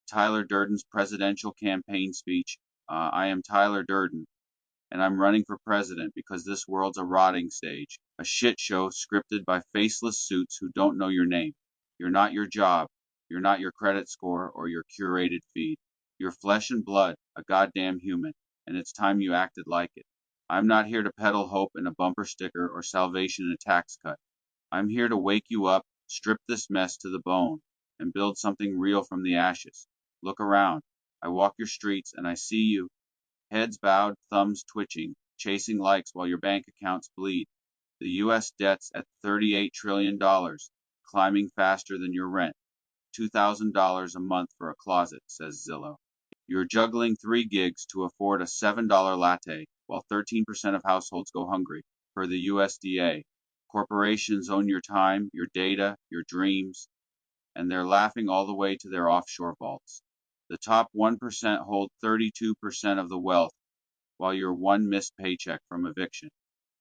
Tyler Durden's presidential campaign speech. I am Tyler Durden, and I'm running for president because this world's a rotting stage, a shit show scripted by faceless suits who don't know your name. You're not your job, you're not your credit score or your curated feed. You're flesh and blood, a goddamn human, and it's time you acted like it. I'm not here to peddle hope in a bumper sticker or salvation in a tax cut. I'm here to wake you up, strip this mess to the bone, and build something real from the ashes. Look around. I walk your streets and I see you, heads bowed, thumbs twitching, chasing likes while your bank accounts bleed. The U.S. debt's at $38 trillion, climbing faster than your rent. $2,000 a month for a closet, says Zillow. You're juggling 3 gigs to afford a $7 latte, while 13% of households go hungry, per the USDA. Corporations own your time, your data, your dreams, and they're laughing all the way to their offshore vaults. The top 1% hold 32% of the wealth, while you're one missed paycheck from eviction.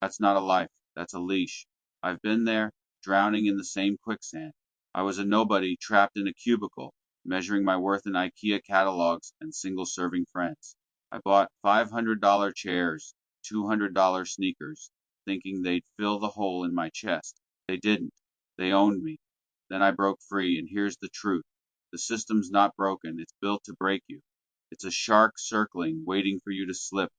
That's not a life, that's a leash. I've been there, drowning in the same quicksand. I was a nobody trapped in a cubicle, measuring my worth in IKEA catalogs and single-serving friends. I bought $500 chairs, $200 sneakers, thinking they'd fill the hole in my chest. They didn't. They owned me. Then I broke free, and here's the truth. The system's not broken, it's built to break you. It's a shark circling, waiting for you to slip.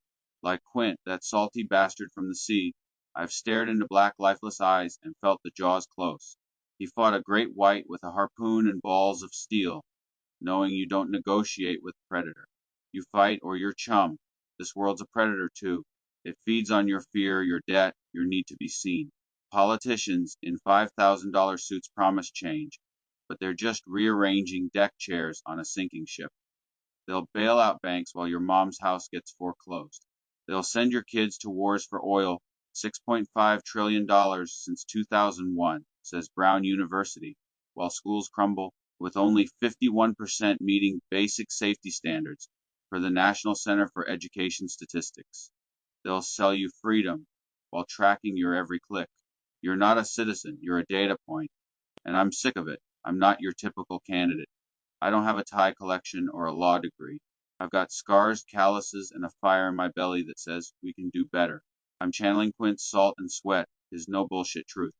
Like Quint, that salty bastard from the sea, I've stared into black, lifeless eyes and felt the jaws close. He fought a great white with a harpoon and balls of steel, knowing you don't negotiate with predator. You fight or you're chum. This world's a predator too. It feeds on your fear, your debt, your need to be seen. Politicians in $5,000 suits promise change, but they're just rearranging deck chairs on a sinking ship. They'll bail out banks while your mom's house gets foreclosed. They'll send your kids to wars for oil, $6.5 trillion since 2001, says Brown University, while schools crumble, with only 51% meeting basic safety standards for the National Center for Education Statistics. They'll sell you freedom while tracking your every click. You're not a citizen, you're a data point, and I'm sick of it. I'm not your typical candidate. I don't have a tie collection or a law degree. I've got scars, calluses, and a fire in my belly that says we can do better. I'm channeling Quint's salt and sweat, his no bullshit truth.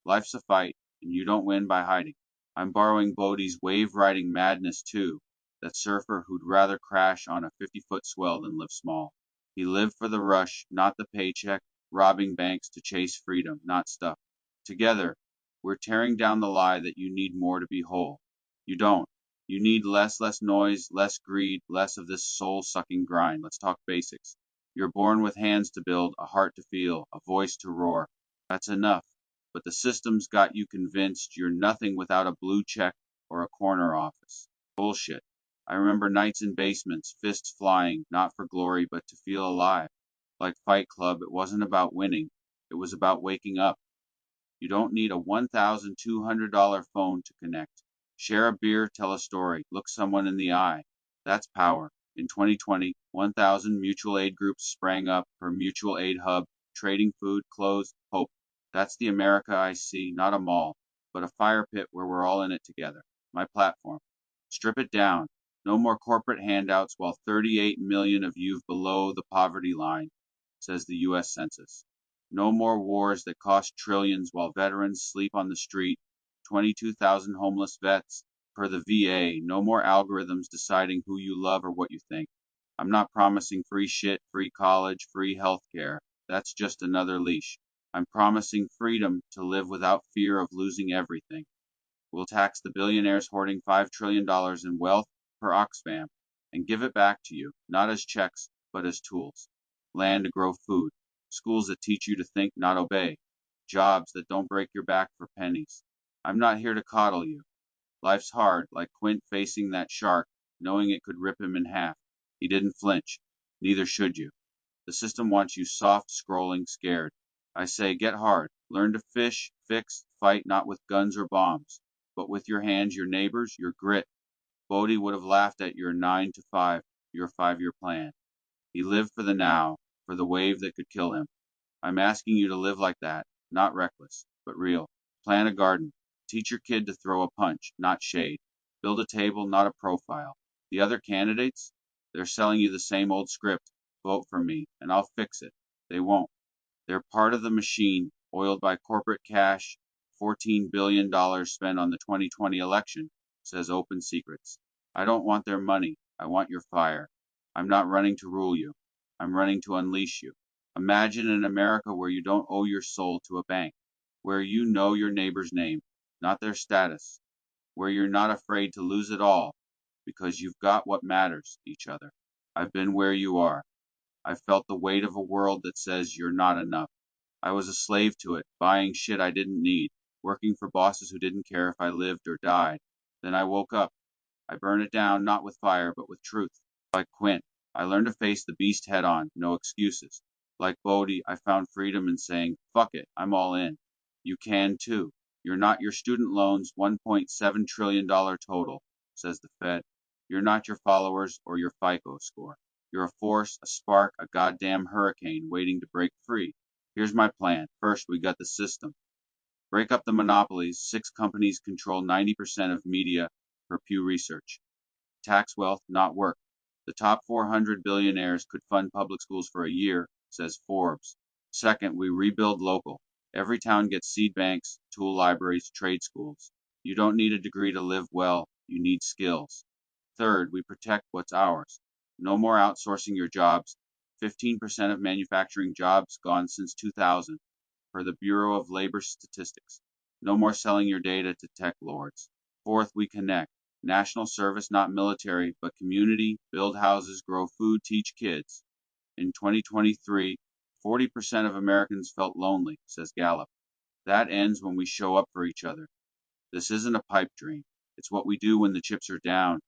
Life's a fight, and you don't win by hiding. I'm borrowing Bodie's wave-riding madness too, that surfer who'd rather crash on a 50-foot swell than live small. He lived for the rush, not the paycheck, robbing banks to chase freedom, not stuff. Together, we're tearing down the lie that you need more to be whole. You don't. You need less noise, less greed, less of this soul-sucking grind. Let's talk basics. You're born with hands to build, a heart to feel, a voice to roar. That's enough. But the system's got you convinced you're nothing without a blue check or a corner office. Bullshit. I remember nights in basements, fists flying, not for glory, but to feel alive. Like Fight Club, it wasn't about winning. It was about waking up. You don't need a $1,200 phone to connect. Share a beer, tell a story, look someone in the eye. That's power. In 2020, 1,000 mutual aid groups sprang up per mutual aid hub, trading food, clothes, hope. That's the America I see, not a mall, but a fire pit where we're all in it together. My platform. Strip it down. No more corporate handouts while 38 million of you below the poverty line, says the U.S. Census. No more wars that cost trillions while veterans sleep on the street. 22,000 homeless vets per the VA. No more algorithms deciding who you love or what you think. I'm not promising free shit, free college, free healthcare. That's just another leash. I'm promising freedom to live without fear of losing everything. We'll tax the billionaires hoarding $5 trillion in wealth per Oxfam and give it back to you, not as checks, but as tools. Land to grow food. Schools that teach you to think, not obey. Jobs that don't break your back for pennies. I'm not here to coddle you. Life's hard, like Quint facing that shark, knowing it could rip him in half. He didn't flinch. Neither should you. The system wants you soft, scrolling, scared. I say, get hard. Learn to fish, fix, fight not with guns or bombs, but with your hands, your neighbors, your grit. Bodie would have laughed at your 9 to 5, your 5-year plan. He lived for the now, for the wave that could kill him. I'm asking you to live like that, not reckless, but real. Plant a garden. Teach your kid to throw a punch, not shade. Build a table, not a profile. The other candidates? They're selling you the same old script. Vote for me, and I'll fix it. They won't. They're part of the machine, oiled by corporate cash, $14 billion spent on the 2020 election, says Open Secrets. I don't want their money. I want your fire. I'm not running to rule you. I'm running to unleash you. Imagine an America where you don't owe your soul to a bank, where you know your neighbor's name, not their status, where you're not afraid to lose it all because you've got what matters, each other. I've been where you are. I've felt the weight of a world that says you're not enough. I was a slave to it, buying shit I didn't need, working for bosses who didn't care if I lived or died. Then I woke up. I burned it down, not with fire, but with truth. Like Quint, I learned to face the beast head on, no excuses. Like Bodhi, I found freedom in saying, fuck it, I'm all in. You can too. You're not your student loans $1.7 trillion total, says the Fed. You're not your followers or your FICO score. You're a force, a spark, a goddamn hurricane waiting to break free. Here's my plan. First, we got the system. Break up the monopolies. 6 companies control 90% of media per Pew Research. Tax wealth, not work. The top 400 billionaires could fund public schools for a year, says Forbes. Second, we rebuild local. Every town gets seed banks, tool libraries, trade schools. You don't need a degree to live well. You need skills. Third, we protect what's ours. No more outsourcing your jobs. 15% of manufacturing jobs gone since 2000, per the Bureau of Labor Statistics. No more selling your data to tech lords. Fourth, we connect. National service, not military, but community, build houses, grow food, teach kids. In 2023, 40% of Americans felt lonely, says Gallup. That ends when we show up for each other. This isn't a pipe dream. It's what we do when the chips are down.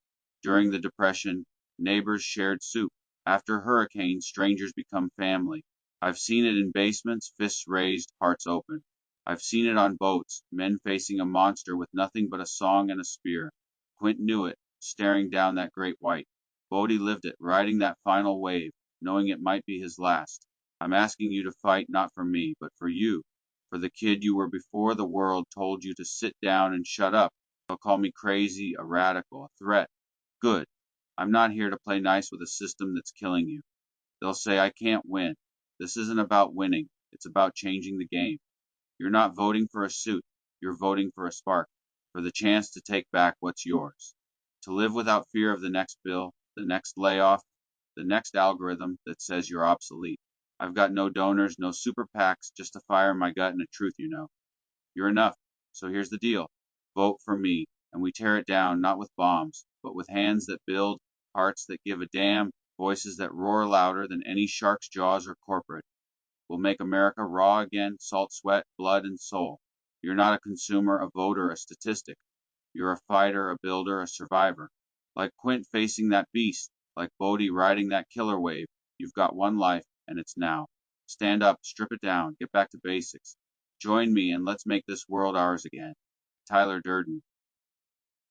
During the Depression, neighbors shared soup. After hurricanes, strangers become family. I've seen it in basements, fists raised, hearts open. I've seen it on boats, men facing a monster with nothing but a song and a spear. Quint knew it, staring down that great white. Bodhi lived it, riding that final wave, knowing it might be his last. I'm asking you to fight not for me, but for you, for the kid you were before the world told you to sit down and shut up. They'll call me crazy, a radical, a threat. Good. I'm not here to play nice with a system that's killing you. They'll say I can't win. This isn't about winning. It's about changing the game. You're not voting for a suit. You're voting for a spark, for the chance to take back what's yours. To live without fear of the next bill, the next layoff, the next algorithm that says you're obsolete. I've got no donors, no super PACs, just a fire in my gut and a truth you know. You're enough. So here's the deal. Vote for me, and we tear it down not with bombs, but with hands that build, hearts that give a damn, voices that roar louder than any shark's jaws or corporate. We'll make America raw again, salt, sweat, blood, and soul. You're not a consumer, a voter, a statistic. You're a fighter, a builder, a survivor. Like Quint facing that beast, like Bodhi riding that killer wave, you've got one life, and it's now. Stand up, strip it down, get back to basics. Join me, and let's make this world ours again. Tyler Durden.